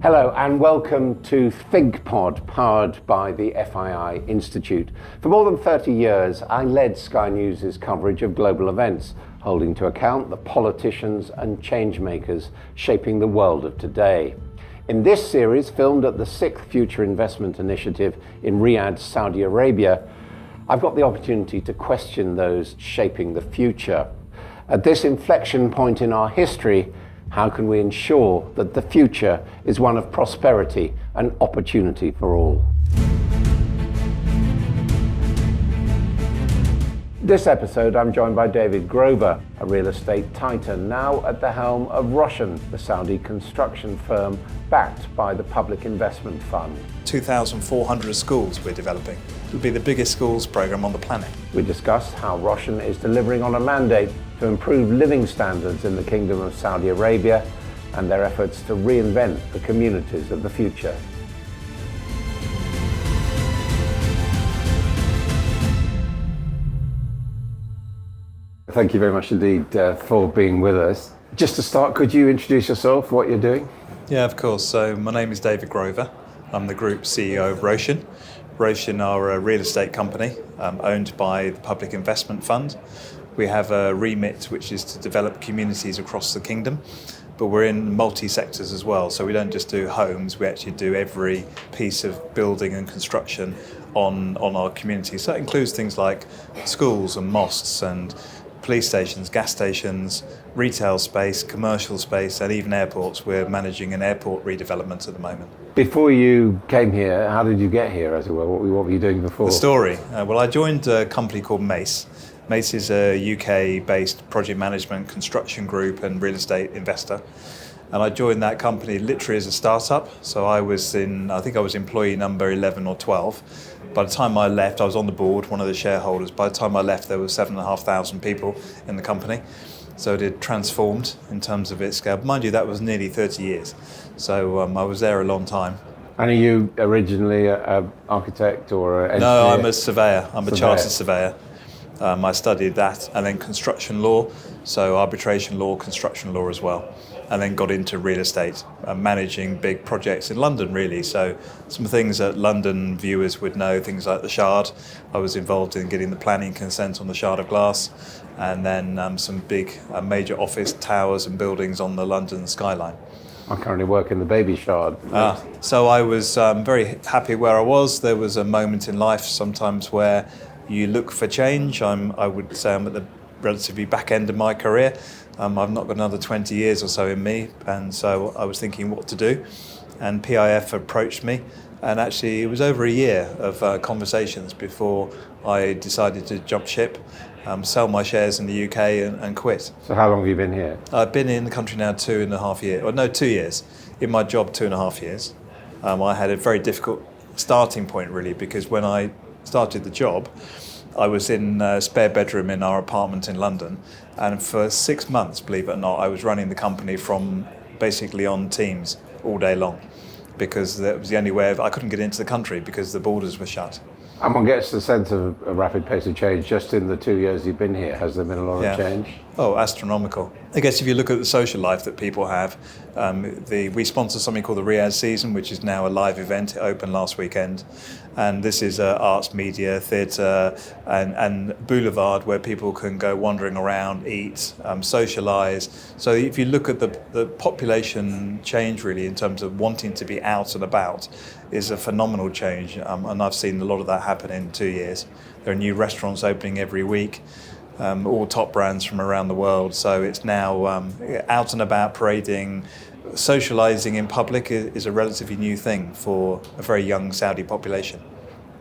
Hello and welcome to Thinkpodpowered by the FII Institute. For more than 30 years, I led Sky News' coverage of global events, holding to account the politicians and change makers shaping the world of today. In this series, filmed at the 6th Future Investment Initiative in Riyadh, Saudi Arabia, I've got the opportunity to question those shaping the future. At this inflection point in our history, how can we ensure that the future is one of prosperity and opportunity for all? This episode, I'm joined by David Grover, a real estate titan, now at the helm of Roshn, the Saudi construction firm backed by the Public Investment Fund. 2,400 schools we're developing. It'll be the biggest schools program on the planet. We discussed how Roshn is delivering on a mandate to improve living standards in the Kingdom of Saudi Arabia and their efforts to reinvent the communities of the future. Thank you very much indeed for being with us. Just to start, could you introduce yourself, what you're doing? Yeah, of course. So my name is David Grover. I'm the Group CEO of Roshn. Roshn are a real estate company owned by the Public Investment Fund. We have a remit which is to develop communities across the kingdom, but we're in multi-sectors as well. So we don't just do homes, we actually do every piece of building and construction on our community. So that includes things like schools and mosques and police stations, gas stations, retail space, commercial space, and even airports. We're managing an airport redevelopment at the moment. Before you came here, how did you get here, as it were? What were you doing before? The story. Well, I joined a company called Mace. Mace is a UK-based project management construction group and real estate investor. And I joined that company literally as a startup. So I think I was employee number 11 or 12. By the time I left, I was on the board, one of the shareholders. By the time I left, there were 7,500 people in the company. So it had transformed in terms of its scale. Mind you, that was nearly 30 years. So I was there a long time. And are you originally an architect or an engineer? No, I'm a surveyor. I'm a chartered surveyor. I studied that and then construction law, so arbitration law, construction law as well, and then got into real estate, managing big projects in London really. So some things that London viewers would know, things like the Shard. I was involved in getting the planning consent on the Shard of Glass, and then some big major office towers and buildings on the London skyline. I currently work in the Baby Shard. So I was very happy where I was. There was a moment in life sometimes where you look for change. I would say I'm at the relatively back end of my career. I've not got another 20 years or so in me, and so I was thinking what to do. And PIF approached me, and actually it was over a year of conversations before I decided to jump ship, sell my shares in the UK and quit. So how long have you been here? I've been in the country now 2.5 years, or no, 2 years. In my job, 2.5 years. I had a very difficult starting point really, because when I started the job, I was in a spare bedroom in our apartment in London, and for 6 months, believe it or not, I was running the company from basically on Teams all day long, because that was the only way I couldn't get into the country because the borders were shut. And one gets the sense of a rapid pace of change just in the 2 years you've been here. Has there been a lot of change? Oh, astronomical. I guess if you look at the social life that people have, we sponsor something called the Riyadh Season, which is now a live event. It opened last weekend. And this is arts, media, theatre and boulevard where people can go wandering around, eat, socialise. So if you look at the population change really in terms of wanting to be out and about is a phenomenal change. And I've seen a lot of that happen in 2 years. There are new restaurants opening every week. All top brands from around the world. So it's now out and about parading. Socialising in public is a relatively new thing for a very young Saudi population.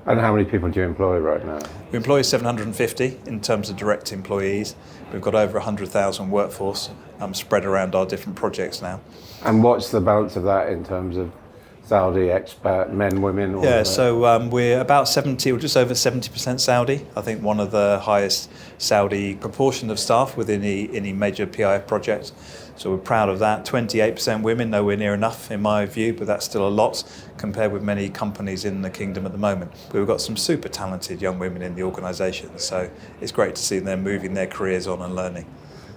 And how many people do you employ right now? We employ 750 in terms of direct employees. We've got over 100,000 workforce spread around our different projects now. And what's the balance of that in terms of Saudi expat men, women? So we're about 70 or just over 70% Saudi. I think one of the highest Saudi proportion of staff within any major PIF project. So we're proud of that. 28% women, nowhere near enough in my view, but that's still a lot compared with many companies in the kingdom at the moment. We've got some super talented young women in the organisation, so it's great to see them moving their careers on and learning.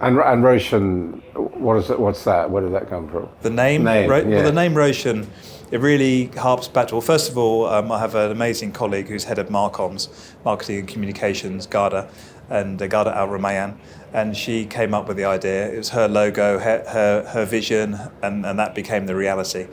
And Roshn, what's that? Where did that come from? The name? Yeah. Well, the name Roshn, it really harps back to, well, first of all, I have an amazing colleague who's head of Marcoms, Marketing and Communications, Garda Al-Ramayan, and she came up with the idea. It was her logo, her vision, and that became the reality.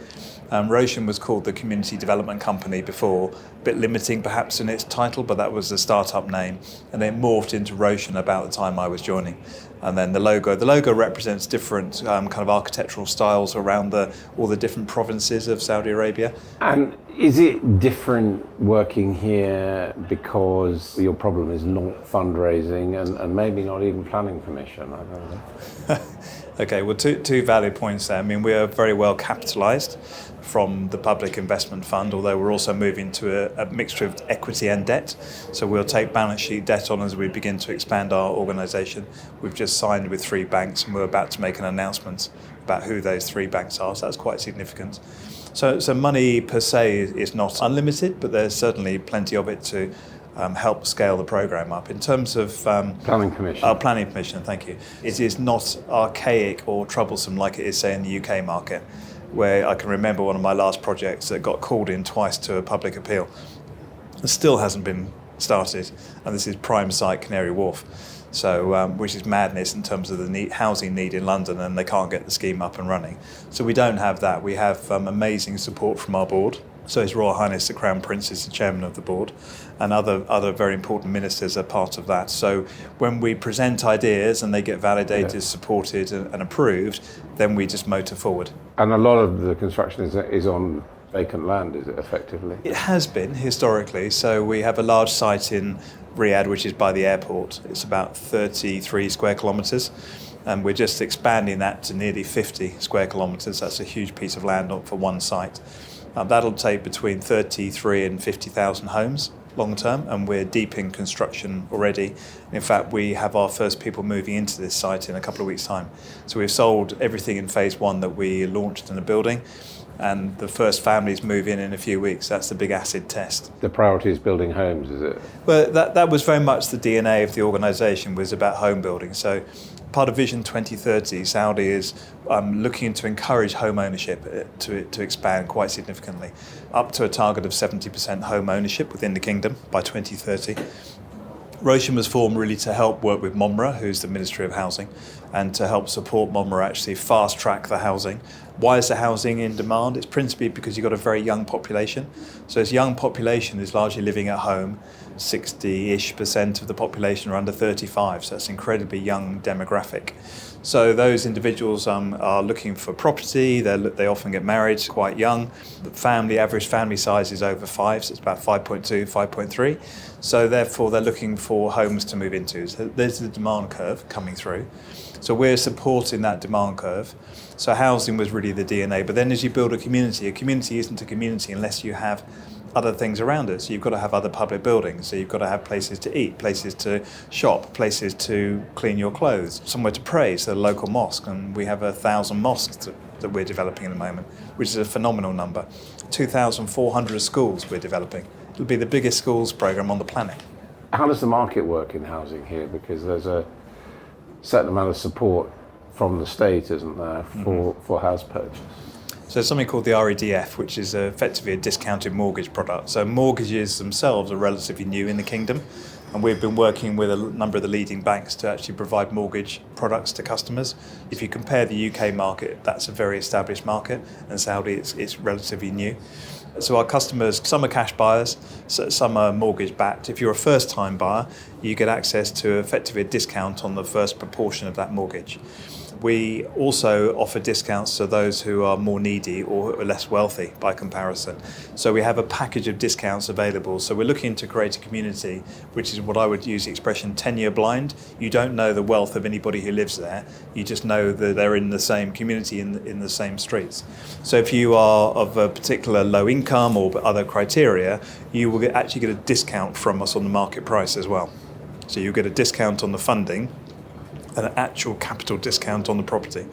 Roshn was called the Community Development Company before, a bit limiting perhaps in its title, but that was the startup name, and it morphed into Roshn about the time I was joining. And then the logo represents different kind of architectural styles around all the different provinces of Saudi Arabia. And is it different working here because your problem is not fundraising and maybe not even planning permission? I don't know. Okay, well, two valid points there. I mean, we are very well capitalised from the Public Investment Fund, although we're also moving to a mixture of equity and debt. So we'll take balance sheet debt on as we begin to expand our organisation. We've just signed with 3 banks and we're about to make an announcement about who those 3 banks are, so that's quite significant. So money per se is not unlimited, but there's certainly plenty of it to help scale the programme up. In terms of planning permission. Planning permission, thank you. It is not archaic or troublesome like it is, say, in the UK market, where I can remember one of my last projects that got called in twice to a public appeal. It still hasn't been started, and this is prime site Canary Wharf, so which is madness in terms of the housing need in London, and they can't get the scheme up and running. So we don't have that. We have amazing support from our board. So His Royal Highness the Crown Prince is the chairman of the board, and other very important ministers are part of that. So when we present ideas and they get validated, supported and approved, then we just motor forward. And a lot of the construction is on vacant land, is it effectively? It has been historically. So we have a large site in Riyadh, which is by the airport. It's about 33 square kilometres. And we're just expanding that to nearly 50 square kilometres. That's a huge piece of land for one site. That'll take between 33 and 50,000 homes long term, and we're deep in construction already. In fact, we have our first people moving into this site in a couple of weeks' time. So we've sold everything in phase 1 that we launched in the building, and the first families move in a few weeks. That's the big acid test. The priority is building homes, is it? Well, that was very much the DNA of the organisation, was about home building. So part of Vision 2030, Saudi is looking to encourage home ownership to expand quite significantly, up to a target of 70% home ownership within the kingdom by 2030. Roshn was formed really to help work with MOMRA, who's the Ministry of Housing, and to help support MOMRA actually fast track the housing. Why is the housing in demand? It's principally because you've got a very young population. So this young population is largely living at home. 60-ish% of the population are under 35, so that's an incredibly young demographic. So those individuals are looking for property. They often get married quite young. The average family size is over 5, so it's about 5.2, 5.3. So therefore they're looking for homes to move into. So there's the demand curve coming through. So we're supporting that demand curve. So housing was really the DNA. But then as you build a community isn't a community unless you have other things around it. So you've got to have other public buildings. So you've got to have places to eat, places to shop, places to clean your clothes, somewhere to pray, so the local mosque. And we have 1,000 mosques that we're developing at the moment, which is a phenomenal number. 2,400 schools we're developing. It'll be the biggest schools program on the planet. How does the market work in housing here? Because there's a certain amount of support from the state, isn't there, for house purchase? So there's something called the REDF, which is effectively a discounted mortgage product. So mortgages themselves are relatively new in the kingdom, and we've been working with a number of the leading banks to actually provide mortgage products to customers. If you compare the UK market, that's a very established market, and Saudi, it's relatively new. So our customers, some are cash buyers, some are mortgage backed. If you're a first time buyer, you get access to effectively a discount on the first proportion of that mortgage. We also offer discounts to those who are more needy or who are less wealthy by comparison. So we have a package of discounts available. So we're looking to create a community, which is what I would use the expression 10-year blind. You don't know the wealth of anybody who lives there. You just know that they're in the same community, in the same streets. So if you are of a particular low income or other criteria, you will actually get a discount from us on the market price as well. So you get a discount on the funding, an actual capital discount on the property.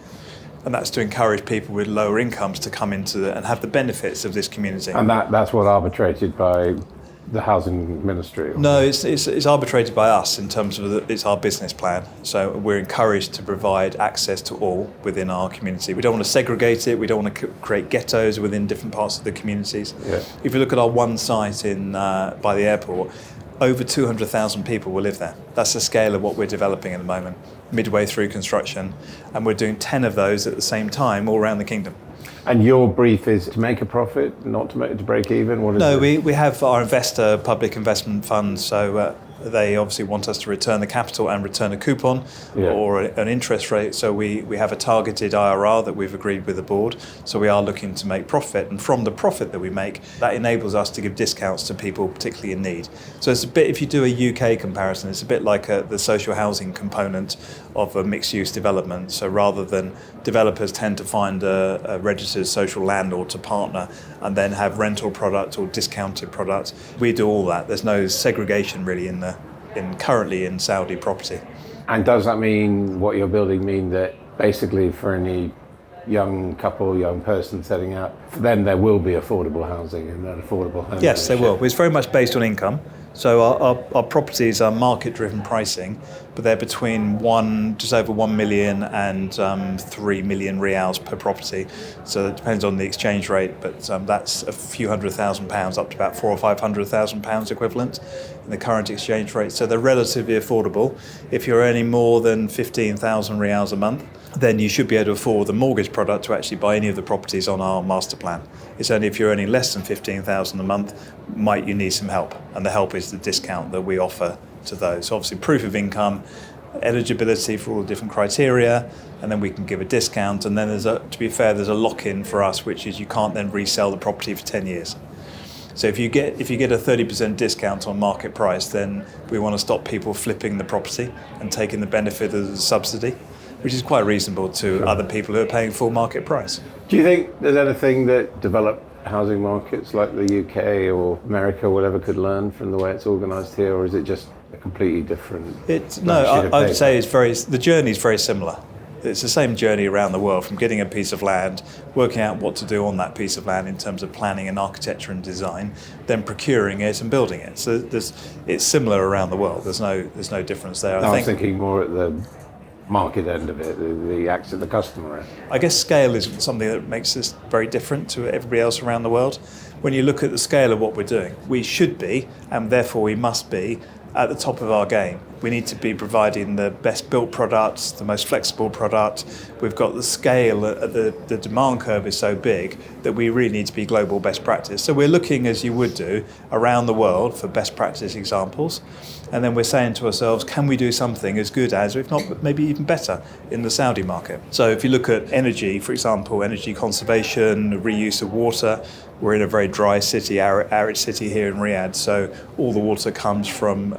And that's to encourage people with lower incomes to come into and have the benefits of this community. And that's what arbitrated by the housing ministry? No, it's arbitrated by us in terms of it's our business plan. So we're encouraged to provide access to all within our community. We don't want to segregate it. We don't want to create ghettos within different parts of the communities. Yeah. If you look at our one site in by the airport, over 200,000 people will live there. That's the scale of what we're developing at the moment, midway through construction. And we're doing 10 of those at the same time all around the kingdom. And your brief is to make a profit, not to break even? What is No, it? we have our public investment fund, so they obviously want us to return the capital and return a coupon or an interest rate. So we have a targeted IRR that we've agreed with the board. So we are looking to make profit. And from the profit that we make, that enables us to give discounts to people particularly in need. So it's a bit, if you do a UK comparison, it's a bit like the social housing component of a mixed-use development. So rather than developers tend to find a registered social landlord to partner and then have rental products or discounted products, we do all that. There's no segregation really currently in Saudi property. And does that mean, what you're building mean that basically for any young couple, young person setting out, for them there will be affordable housing and an affordable home? Yes, they will. It's very much based on income. So our properties are market-driven pricing, but they're between just over 1 million and 3 million reals per property. So it depends on the exchange rate, but that's a few £100,000 up to about £400,000 or £500,000 equivalent in the current exchange rate. So they're relatively affordable. If you're earning more than 15,000 reals a month, then you should be able to afford the mortgage product to actually buy any of the properties on our master plan. It's only if you're earning less than 15,000 a month, might you need some help. And the help is the discount that we offer to those. So obviously proof of income, eligibility for all the different criteria, and then we can give a discount. And then to be fair, there's a lock-in for us, which is you can't then resell the property for 10 years. So if you get a 30% discount on market price, then we want to stop people flipping the property and taking the benefit of the subsidy, which is quite reasonable to other people who are paying full market price. Do you think there's anything that developed housing markets like the UK or America or whatever could learn from the way it's organised here, or is it just a completely different? I would say the journey is very similar. It's the same journey around the world, from getting a piece of land, working out what to do on that piece of land in terms of planning and architecture and design, then procuring it and building it. So it's similar around the world. There's no difference there. I was thinking more at the market end of it, the customer end. I guess scale is something that makes this very different to everybody else around the world. When you look at the scale of what we're doing, we should be, and therefore we must be, at the top of our game. We need to be providing the best built products, the most flexible product. We've got the scale, the demand curve is so big that we really need to be global best practice. So we're looking, as you would do, around the world for best practice examples. And then we're saying to ourselves, can we do something as good as, if not maybe even better, in the Saudi market? So if you look at energy, for example, energy conservation, reuse of water, we're in a very dry city, arid city here in Riyadh, so all the water comes from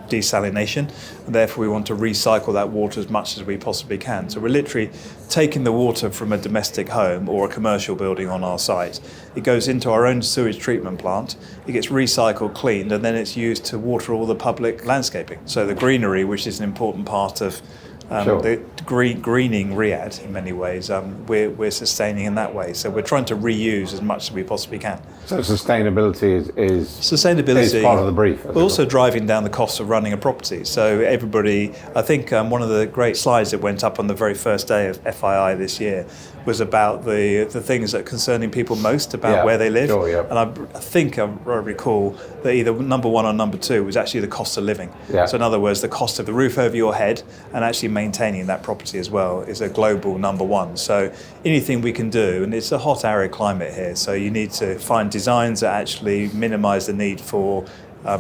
desalination, and therefore we want to recycle that water as much as we possibly can. So we're literally taking the water from a domestic home or a commercial building on our site. It goes into our own sewage treatment plant, it gets recycled, cleaned, and then it's used to water all the public landscaping. So the greenery, which is an important part of the greening Riyadh in many ways, we're sustaining in that way. So we're trying to reuse as much as we possibly can. So sustainability is part of the brief. But also driving down the cost of running a property. So everybody, I think one of the great slides that went up on the very first day of FII this year was about the things that are concerning people most about where they live. Sure, yeah. And I think I recall that either number one or number two was actually the cost of living. Yeah. So in other words, the cost of the roof over your head and actually maintaining that property as well is a global number one. So anything we can do, and it's a hot, arid climate here, so you need to find designs that actually minimise the need for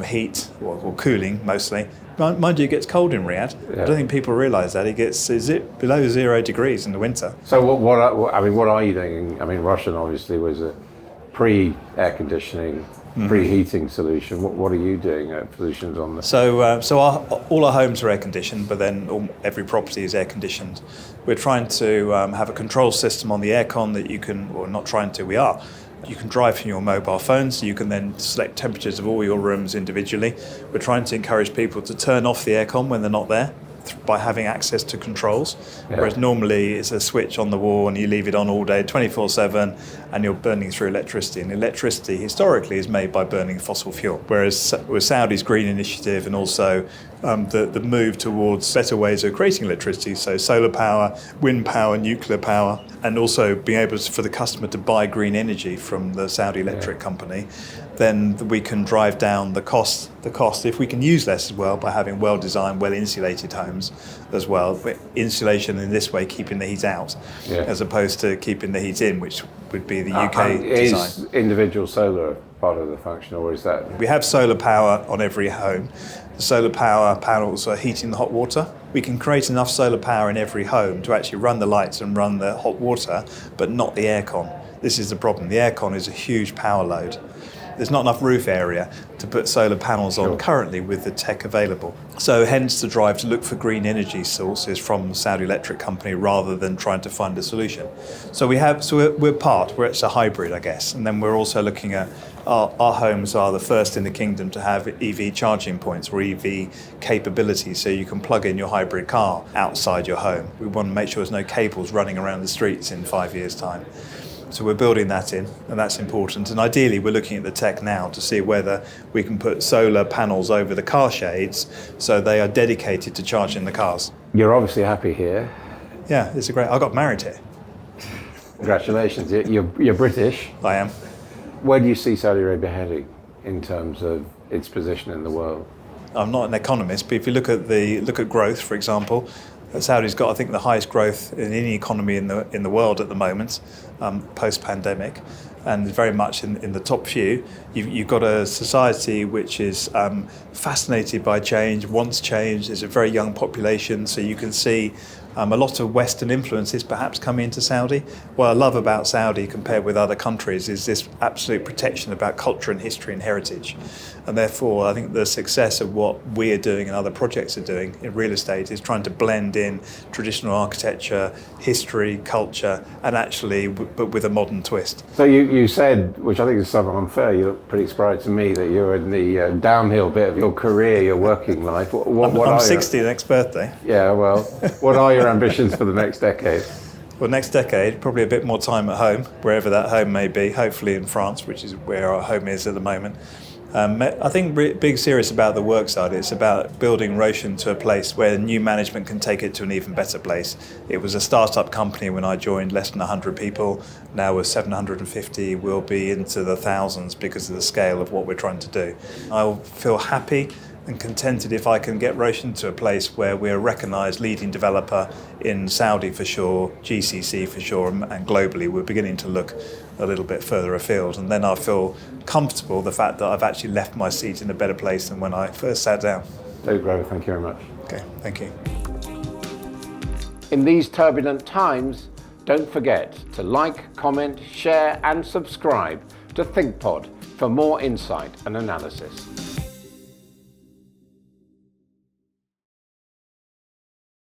heat or cooling mostly. Mind you, it gets cold in Riyadh. Yeah. I don't think people realise that. Is it below 0 degrees in the winter? So what are you doing? I mean, Roshn obviously was a pre-air conditioning, preheating solution. What are you doing at solutions on this? So all our homes are air conditioned, but then every property is air conditioned. We're trying to have a control system on the aircon that you can, or not trying to, we are. You can drive from your mobile phone, so you can then select temperatures of all your rooms individually. We're trying to encourage people to turn off the aircon when they're not there by having access to controls, whereas normally it's a switch on the wall and you leave it on all day, 24/7, and you're burning through electricity. And electricity historically is made by burning fossil fuel, whereas with Saudi's green initiative and also the move towards better ways of creating electricity, so solar power, wind power, nuclear power, and also being able for the customer to buy green energy from the Saudi electric company, then we can drive down the cost if we can use less as well by having well-designed, well-insulated homes as well. But insulation in this way, keeping the heat out, as opposed to keeping the heat in, which would be the UK design. Is individual solar part of the function, or is that? We have solar power on every home. The solar power panels are heating the hot water. We can create enough solar power in every home to actually run the lights and run the hot water, but not the aircon. This is the problem. The aircon is a huge power load. There's not enough roof area to put solar panels on currently with the tech available. So hence the drive to look for green energy sources from the Saudi Electric Company rather than trying to find a solution. So it's a hybrid, I guess. And then we're also looking at our homes are the first in the kingdom to have EV charging points or EV capability, so you can plug in your hybrid car outside your home. We want to make sure there's no cables running around the streets in 5 years' time. So we're building that in, and that's important. And ideally, we're looking at the tech now to see whether we can put solar panels over the car shades so they are dedicated to charging the cars. You're obviously happy here. Yeah, it's I got married here. Congratulations. You're British. I am. Where do you see Saudi Arabia heading in terms of its position in the world? I'm not an economist, but if you look at growth, for example, Saudi's got, I think, the highest growth in any economy in the world at the moment, post-pandemic, and very much in the top few. You've got a society which is fascinated by change, wants change. There's a very young population, so you can see a lot of Western influences perhaps coming into Saudi. What I love about Saudi compared with other countries is this absolute protection about culture and history and heritage. And therefore, I think the success of what we are doing and other projects are doing in real estate is trying to blend in traditional architecture, history, culture, and actually, but with a modern twist. So you said, which I think is somewhat unfair, you look pretty surprised to me that you're in the downhill bit of your career, your working life. I'm 60 next birthday. Yeah, well, what are your ambitions for the next decade? Well, next decade, probably a bit more time at home, wherever that home may be, hopefully in France, which is where our home is at the moment. I think being serious about the work side, it's about building Roshn to a place where new management can take it to an even better place. It was a startup company when I joined, less than 100 people. Now we're 750, we'll be into the thousands because of the scale of what we're trying to do. I'll feel happy and contented if I can get Roshn to a place where we're a recognised leading developer in Saudi for sure, GCC for sure, and globally. We're beginning to look a little bit further afield, and then I feel comfortable the fact that I've actually left my seat in a better place than when I first sat down. David Grover, thank you very much. Okay, thank you. In these turbulent times, don't forget to like, comment, share and subscribe to Thinkpod for more insight and analysis.